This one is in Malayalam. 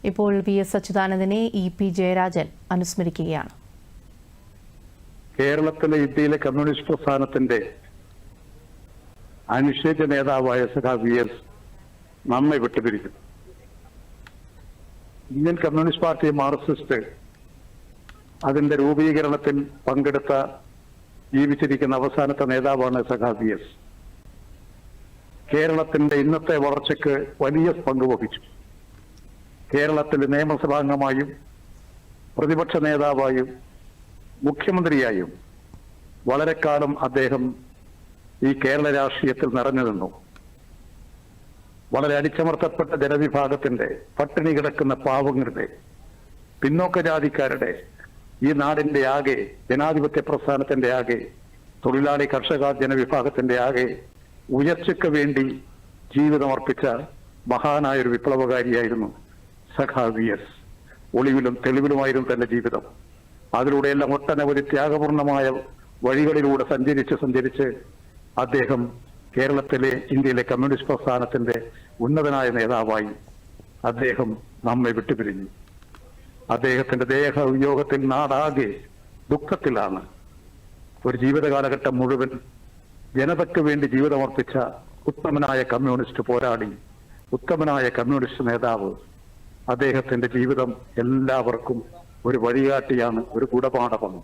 ഇപ്പോൾ വി.എസ്. അച്യുതാനന്ദനെ ഇ.പി. ജയരാജൻ അനുസ്മരിക്കുകയാണ്. കേരളത്തിലെ ഇന്ത്യയിലെ കമ്മ്യൂണിസ്റ്റ് പ്രസ്ഥാനത്തിന്റെ അനിഷേധ്യ നേതാവായ സഖാവ് വി.എസ്. നമ്മെ വിട്ടുപിരിക്കും. ഇന്ത്യൻ കമ്മ്യൂണിസ്റ്റ് പാർട്ടി മാർക്സിസ്റ്റ് അതിന്റെ രൂപീകരണത്തിൽ പങ്കെടുത്ത ജീവിച്ചിരിക്കുന്ന അവസാനത്തെ നേതാവാണ് സഖാവ് വി.എസ്. കേരളത്തിന്റെ ഇന്നത്തെ വളർച്ചയ്ക്ക് വലിയ പങ്ക് വഹിച്ചു. കേരളത്തിലെ നിയമസഭാംഗമായും പ്രതിപക്ഷ നേതാവായും മുഖ്യമന്ത്രിയായും വളരെ കാലം അദ്ദേഹം ഈ കേരള രാഷ്ട്രീയത്തിൽ നിറഞ്ഞു നിന്നു. വളരെ അടിച്ചമർത്തപ്പെട്ട ജനവിഭാഗത്തിന്റെ, പട്ടിണി കിടക്കുന്ന പാവങ്ങളുടെ, പിന്നോക്ക ജാതിക്കാരുടെ, ഈ നാടിന്റെ ആകെ, ജനാധിപത്യ പ്രസ്ഥാനത്തിന്റെ ആകെ, തൊഴിലാളി കർഷക ജനവിഭാഗത്തിന്റെ ആകെ ഉയർച്ചയ്ക്ക് വേണ്ടി ജീവിതമർപ്പിച്ച മഹാനായൊരു വിപ്ലവകാരിയായിരുന്നു സഖാവ് വി.എസ്. ഒളിവിലും തെളിവിലുമായിരുന്നു തന്റെ ജീവിതം. അതിലൂടെയെല്ലാം ഒട്ടനവധി ത്യാഗപൂർണമായ വഴികളിലൂടെ സഞ്ചരിച്ച് അദ്ദേഹം കേരളത്തിലെ, ഇന്ത്യയിലെ കമ്മ്യൂണിസ്റ്റ് പ്രസ്ഥാനത്തിന്റെ ഉന്നതനായ നേതാവായി അദ്ദേഹം നമ്മെ വിട്ടുപിരിഞ്ഞു. അദ്ദേഹത്തിന്റെ ദേഹവിയോഗത്തിൽ നാടാകെ ദുഃഖത്തിലാണ്. ഒരു ജീവിത കാലഘട്ടം മുഴുവൻ ജനതയ്ക്ക് വേണ്ടി ജീവിതമർപ്പിച്ച ഉത്തമനായ കമ്മ്യൂണിസ്റ്റ് പോരാളി, ഉത്തമനായ കമ്മ്യൂണിസ്റ്റ് നേതാവ്. അദ്ദേഹത്തിന്റെ ജീവിതം എല്ലാവർക്കും ഒരു വഴികാട്ടിയാണ്, ഒരു ഗുണപാഠമാണ്.